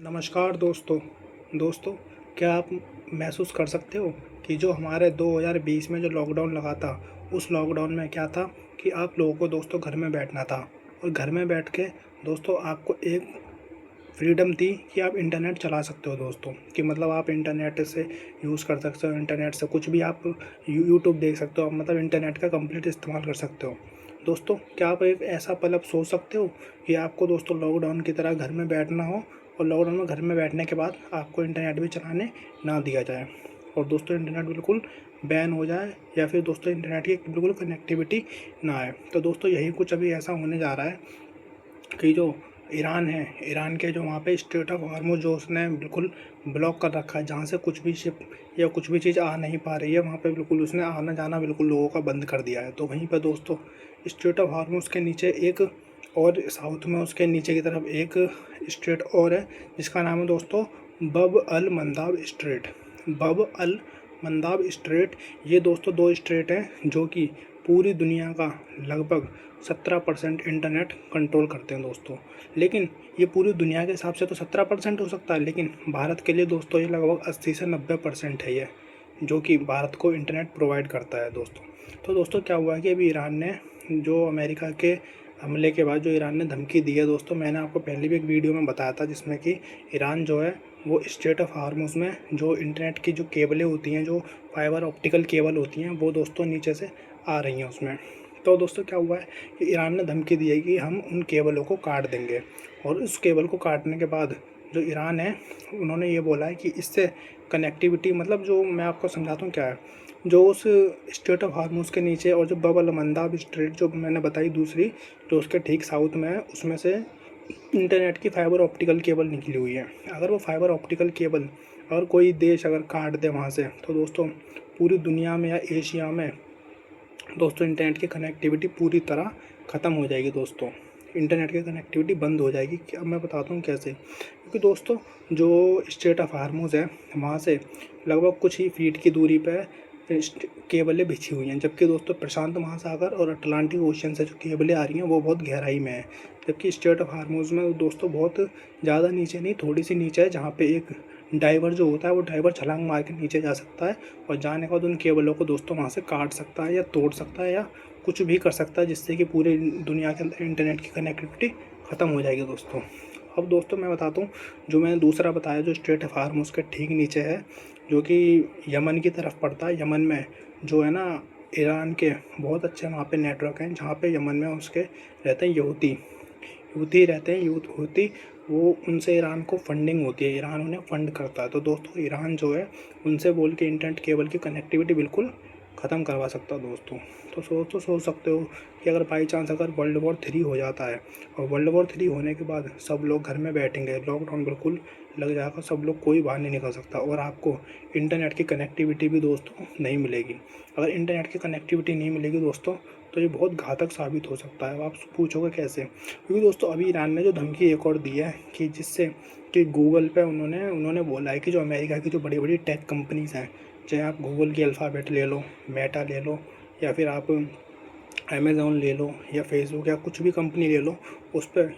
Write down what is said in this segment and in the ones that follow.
नमस्कार दोस्तों, क्या आप महसूस कर सकते हो कि जो हमारे 2020 में जो लॉकडाउन लगा था, उस लॉकडाउन में क्या था कि आप लोगों को दोस्तों घर में बैठना था। और घर में बैठ के दोस्तों आपको एक फ्रीडम थी कि आप इंटरनेट चला सकते हो दोस्तों, कि मतलब आप इंटरनेट से यूज़ कर सकते हो, इंटरनेट से कुछ भी आप यूट्यूब देख सकते हो, आप मतलब इंटरनेट का कंप्लीट इस्तेमाल कर सकते हो। दोस्तों, क्या आप एक ऐसा पल अब सोच सकते हो कि आपको दोस्तों लॉकडाउन की तरह घर में बैठना हो और लॉकडाउन में घर में बैठने के बाद आपको इंटरनेट भी चलाने ना दिया जाए और दोस्तों इंटरनेट बिल्कुल बैन हो जाए, या फिर दोस्तों इंटरनेट की बिल्कुल कनेक्टिविटी ना आए। तो दोस्तों यही कुछ अभी ऐसा होने जा रहा है कि जो ईरान है, ईरान के जो वहाँ पे स्ट्रेट ऑफ हॉर्मुज़ जो उसने बिल्कुल ब्लॉक कर रखा है, जहाँ से कुछ भी शिप या कुछ भी चीज़ आ नहीं पा रही है, वहाँ पे बिल्कुल उसने आना जाना बिल्कुल लोगों का बंद कर दिया है। तो वहीं पे दोस्तों स्ट्रेट ऑफ हॉर्मुज़ के नीचे एक और साउथ में उसके नीचे की तरफ एक स्ट्रेट और है, जिसका नाम है दोस्तों बब अल मंदाब स्ट्रेट। बब अल मंदाब स्ट्रेट, ये दोस्तों दो स्ट्रेट हैं जो कि पूरी दुनिया का लगभग 17% इंटरनेट कंट्रोल करते हैं दोस्तों। लेकिन ये पूरी दुनिया के हिसाब से तो 17% हो सकता है, लेकिन भारत के लिए दोस्तों ये लगभग 80 से 90% है ये, जो कि भारत को इंटरनेट प्रोवाइड करता है दोस्तों। तो दोस्तों क्या हुआ कि अभी ईरान ने जो अमेरिका के हमले के बाद जो ईरान ने धमकी दी है दोस्तों, मैंने आपको पहले भी एक वीडियो में बताया था, जिसमें कि ईरान जो है वो स्ट्रेट ऑफ हार्मुज़ में जो इंटरनेट की जो केबलें होती हैं, जो फाइबर ऑप्टिकल केबल होती हैं, वो दोस्तों नीचे से आ रही हैं उसमें। तो दोस्तों क्या हुआ है कि ईरान ने धमकी दी है कि हम उन केबलों को काट देंगे, और उस केबल को काटने के बाद जो ईरान है उन्होंने ये बोला है कि इससे कनेक्टिविटी, मतलब जो मैं आपको समझाता हूँ क्या है, जो उस स्ट्रेट ऑफ हार्मुज़ के नीचे और जो बब अल मंदाब स्ट्रेट जो मैंने बताई दूसरी, जो उसके ठीक साउथ में है, उसमें से इंटरनेट की फाइबर ऑप्टिकल केबल निकली हुई है। अगर वो फाइबर ऑप्टिकल केबल अगर कोई देश अगर काट दे वहाँ से, तो दोस्तों पूरी दुनिया में या एशिया में दोस्तों इंटरनेट की कनेक्टिविटी पूरी तरह ख़त्म हो जाएगी दोस्तों। इंटरनेट की कनेक्टिविटी बंद हो जाएगी। अब मैं बताता हूँ कैसे। क्योंकि दोस्तों जो स्ट्रेट ऑफ हार्मुज़ है, वहाँ से लगभग कुछ ही फीट की दूरी पे केबलें बिछी हुई हैं, जबकि दोस्तों प्रशांत महासागर और अटलांटिक ओशन से जो केबलें आ रही हैं वो बहुत गहराई में है। जबकि स्ट्रेट ऑफ हार्मुज़ में दोस्तों बहुत ज़्यादा नीचे नहीं, थोड़ी सी नीचे है, जहाँ पे एक डाइवर जो होता है वो डाइवर छलांग मार के नीचे जा सकता है और जाने के बाद उन केबलों को दोस्तों वहाँ से काट सकता है या तोड़ सकता है या कुछ भी कर सकता है, जिससे कि पूरी दुनिया के अंदर इंटरनेट की कनेक्टिविटी ख़त्म हो जाएगी दोस्तों। अब दोस्तों मैं बताता हूँ, जो मैंने दूसरा बताया जो स्ट्रेट ऑफ हार्मुज़ के ठीक नीचे है, जो कि यमन की तरफ पड़ता है। यमन में जो है ना, ईरान के बहुत अच्छे वहाँ पे नेटवर्क हैं, जहाँ पे यमन में उसके रहते हैं यहूदी हूती रहते हैं, यूथ हूती, वो उनसे ईरान को फंडिंग होती है, ईरान उन्हें फंड करता है। तो दोस्तों ईरान जो है उनसे बोल के इंटरनेट केबल की कनेक्टिविटी बिल्कुल ख़त्म करवा सकता है दोस्तों। तो सोच सकते हो कि अगर बाई चांस अगर वर्ल्ड वॉर 3 हो जाता है, और वर्ल्ड वॉर 3 होने के बाद सब लोग घर में बैठेंगे, लॉकडाउन बिल्कुल लग जाएगा, सब लोग कोई बाहर नहीं निकल सकता, और आपको इंटरनेट की कनेक्टिविटी भी दोस्तों नहीं मिलेगी। अगर इंटरनेट की कनेक्टिविटी नहीं मिलेगी दोस्तों, तो ये बहुत घातक साबित हो सकता है। अब आप पूछोगे कैसे? क्योंकि दोस्तों अभी ईरान ने जो धमकी एक और दी है कि जिससे कि गूगल पे उन्होंने बोला है कि जो अमेरिका की जो बड़ी बड़ी टेक कंपनीज़ हैं, चाहे आप गूगल की अल्फ़ाबेट ले लो, मेटा ले लो, या फिर आप अमेज़ॉन ले लो, या फेसबुक, या कुछ भी कंपनी ले लो, उस पर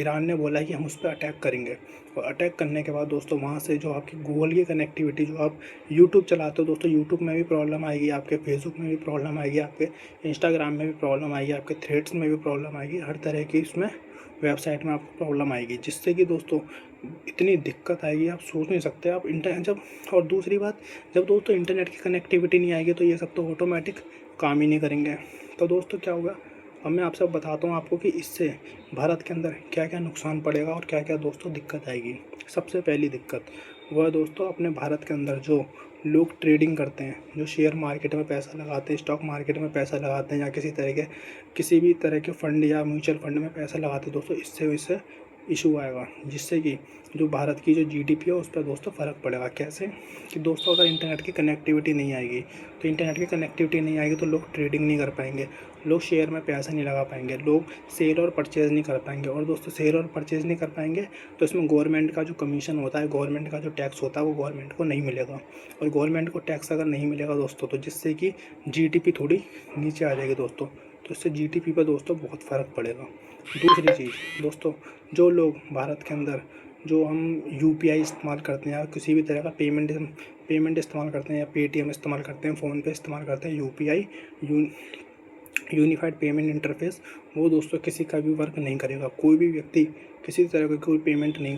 ईरान ने बोला है कि हम उस पर अटैक करेंगे। और अटैक करने के बाद दोस्तों वहाँ से जो आपकी गूगल की कनेक्टिविटी, जो आप यूट्यूब चलाते हो दोस्तों, यूट्यूब में भी प्रॉब्लम आएगी, आपके फेसबुक में भी प्रॉब्लम आएगी, आपके इंस्टाग्राम में भी प्रॉब्लम आएगी, आपके थ्रेड्स में भी प्रॉब्लम आएगी, हर तरह की इसमें वेबसाइट में आपको प्रॉब्लम आएगी, जिससे कि दोस्तों इतनी दिक्कत आएगी आप सोच नहीं सकते। आप इंटरनेट जब, और दूसरी बात, जब दोस्तों इंटरनेट की कनेक्टिविटी नहीं आएगी तो ये सब तो ऑटोमेटिक काम ही नहीं करेंगे। तो दोस्तों क्या होगा, अब मैं आपसे बताता हूँ आपको कि इससे भारत के अंदर क्या क्या नुकसान पड़ेगा और क्या क्या दोस्तों दिक्कत आएगी। सबसे पहली दिक्कत वह दोस्तों, अपने भारत के अंदर जो लोग ट्रेडिंग करते हैं, जो शेयर मार्केट में पैसा लगाते हैं, स्टॉक मार्केट में पैसा लगाते हैं, या किसी भी तरह के फंड या म्यूचुअल फंड में पैसा लगाते हैं दोस्तों, इससे इशू आएगा, जिससे कि जो भारत की जो जीडीपी है उस पर दोस्तों फ़र्क पड़ेगा। कैसे? कि दोस्तों अगर इंटरनेट की कनेक्टिविटी नहीं आएगी, तो इंटरनेट की कनेक्टिविटी नहीं आएगी तो लोग ट्रेडिंग नहीं कर पाएंगे, लोग शेयर में पैसा नहीं लगा पाएंगे, लोग सेल और परचेज़ नहीं कर पाएंगे, और दोस्तों सेल और परचेज़ नहीं कर पाएंगे तो इसमें गवर्नमेंट का जो कमीशन होता है, गवर्नमेंट का जो टैक्स होता है, वो गवर्नमेंट को नहीं मिलेगा। और गवर्नमेंट को टैक्स अगर नहीं मिलेगा दोस्तों, तो जिससे कि जीडीपी थोड़ी नीचे आ जाएगी दोस्तों, तो इससे जीडीपी पर दोस्तों बहुत फ़र्क पड़ेगा। दूसरी चीज़ दोस्तों, जो लोग भारत के अंदर जो हम यूपीआई इस्तेमाल करते हैं या किसी भी तरह का पेमेंट इस्तेमाल करते हैं या पेटीएम इस्तेमाल करते हैं, फ़ोन पे इस्तेमाल करते हैं, यूपीआई यूनिफाइड पेमेंट इंटरफेस, वो दोस्तों किसी का भी वर्क नहीं करेगा। कोई भी व्यक्ति किसी तरह का कोई पेमेंट नहीं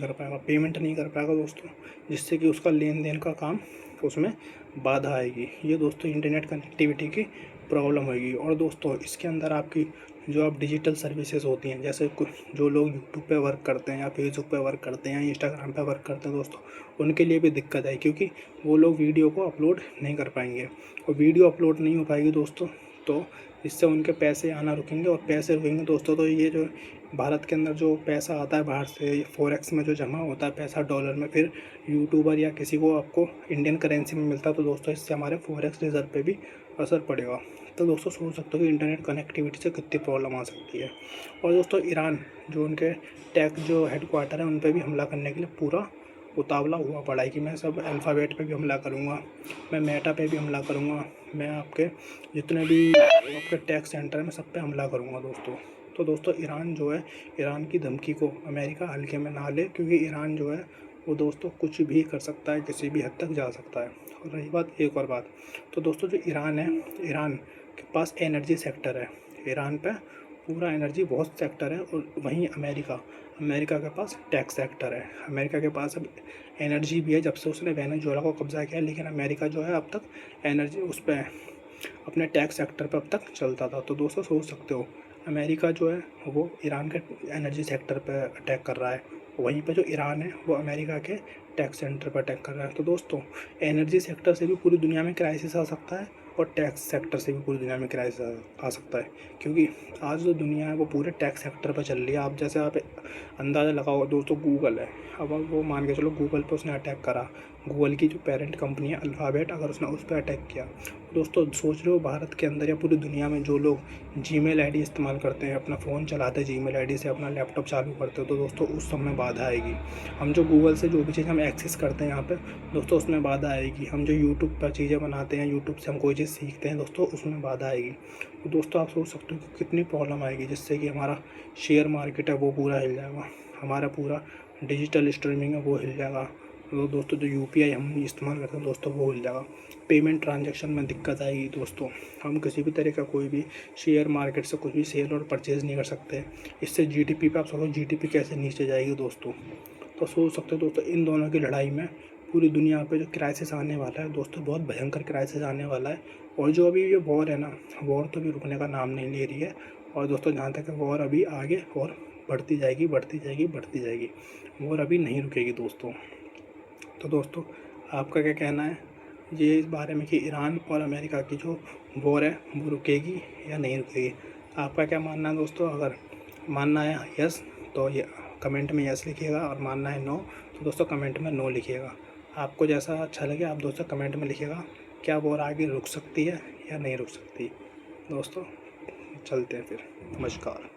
कर पाएगा दोस्तों, जिससे कि उसका लेन देन का काम उसमें बाधा आएगी। ये दोस्तों इंटरनेट कनेक्टिविटी की प्रॉब्लम होगी। और दोस्तों इसके अंदर आपकी जो आप डिजिटल सर्विसेज होती हैं, जैसे कुछ जो लोग यूट्यूब पे वर्क करते हैं या फेसबुक पे वर्क करते हैं या इंस्टाग्राम पे वर्क करते हैं दोस्तों, उनके लिए भी दिक्कत है, क्योंकि वो लोग वीडियो को अपलोड नहीं कर पाएंगे। और वीडियो अपलोड नहीं हो पाएगी दोस्तों, तो इससे उनके पैसे आना रुकेंगे। और पैसे रुकेंगे दोस्तों, तो ये जो भारत के अंदर जो पैसा आता है बाहर से फॉरेक्स में जो जमा होता है पैसा डॉलर में, फिर यूट्यूबर या किसी को आपको इंडियन करेंसी में मिलता है, तो दोस्तों इससे हमारे फॉरेक्स रिजर्व पे भी असर पड़ेगा। तो दोस्तों सोच सकते हो कि इंटरनेट कनेक्टिविटी से कितनी प्रॉब्लम आ सकती है। और दोस्तों ईरान जो उनके टेक जो हेडक्वार्टर है, उन पर भी हमला करने के लिए पूरा उतावला हुआ पड़ा है कि मैं सब अल्फ़ाबेट पे भी हमला करूँगा, मैं मेटा पे भी हमला करूँगा, मैं आपके जितने भी आपके टैक्स सेंटर है मैं सब पे हमला करूँगा दोस्तों। तो दोस्तों ईरान जो है, ईरान की धमकी को अमेरिका हल्के में ना ले, क्योंकि ईरान जो है वो दोस्तों कुछ भी कर सकता है, किसी भी हद तक जा सकता है। और रही बात एक और बात, तो दोस्तों जो ईरान है, ईरान के पास एनर्जी सेक्टर है, ईरान पे पूरा एनर्जी बहुत सेक्टर है। और वहीं अमेरिका के पास टैक्स सेक्टर है। अमेरिका के पास अब एनर्जी भी है जब से उसने वेनेजुएला को कब्ज़ा किया, लेकिन अमेरिका जो है अब तक एनर्जी उस पर अपने टैक्स सेक्टर पर अब तक चलता था। तो दोस्तों सोच सकते हो अमेरिका जो है वो ईरान के एनर्जी सेक्टर पर अटैक कर रहा है, वहीं पे जो ईरान है वो अमेरिका के टैक्स सेंटर पर अटैक कर रहा है। तो दोस्तों एनर्जी सेक्टर से भी पूरी दुनिया में क्राइसिस आ सकता है और टैक्स सेक्टर से भी पूरी दुनिया में क्राइसिस आ सकता है, क्योंकि आज जो दुनिया है वो पूरे टैक्स सेक्टर पर चल रही है। आप जैसे आप अंदाज़ा लगाओ दोस्तों, गूगल है, अब वो मान के चलो गूगल पे उसने अटैक करा, गूगल की जो पेरेंट कंपनी है अल्फ़ाबेट, अगर उसने उस पर अटैक किया, दोस्तों सोच रहे हो भारत के अंदर या पूरी दुनिया में जो लोग जीमेल आईडी इस्तेमाल करते हैं, अपना फ़ोन चलाते हैं जीमेल आईडी से, अपना लैपटॉप चालू करते हो, तो दोस्तों उस सब में बाधा आएगी। हम जो गूगल से जो भी चीज़ हम एक्सेस करते हैं यहाँ पे दोस्तों, उसमें बाधा आएगी। हम जो यूट्यूब पर चीज़ें बनाते हैं, यूट्यूब से हम कोई चीज़ सीखते हैं दोस्तों, उसमें बाधा आएगी। तो दोस्तों आप सोच सकते हो कि कितनी प्रॉब्लम आएगी, जिससे कि हमारा शेयर मार्केट है वो पूरा हिल जाएगा, हमारा पूरा डिजिटल स्ट्रीमिंग है वो हिल जाएगा। तो दोस्तों जो यूपीआई हम इस्तेमाल करते हैं दोस्तों वो हिल जाएगा। पेमेंट ट्रांजैक्शन में दिक्कत आएगी दोस्तों, हम किसी भी तरह का कोई भी शेयर मार्केट से कुछ भी सेल और परचेज़ नहीं कर सकते। इससे जीडीपी पे आप सोचो जीडीपी कैसे नीचे जाएगी दोस्तों। तो सोच सकते हो दोस्तों इन दोनों की लड़ाई में पूरी दुनिया पे जो क्राइसिस आने वाला है दोस्तों, बहुत भयंकर क्राइसिस आने वाला है। और जो अभी ये वॉर है ना, वॉर तो भी रुकने का नाम नहीं ले रही है। और दोस्तों जहाँ तक है वॉर अभी आगे और बढ़ती जाएगी, वॉर अभी नहीं रुकेगी दोस्तों। तो दोस्तों आपका क्या कहना है ये इस बारे में कि ईरान और अमेरिका की जो वॉर है वो रुकेगी या नहीं रुकेगी? आपका क्या मानना है दोस्तों? अगर मानना है यस तो ये कमेंट में यस लिखिएगा, और मानना है नो तो दोस्तों कमेंट में नो लिखिएगा। आपको जैसा अच्छा लगे आप दोस्तों कमेंट में लिखिएगा, क्या वॉर आगे रुक सकती है या नहीं रुक सकती। दोस्तों चलते हैं फिर, नमस्कार।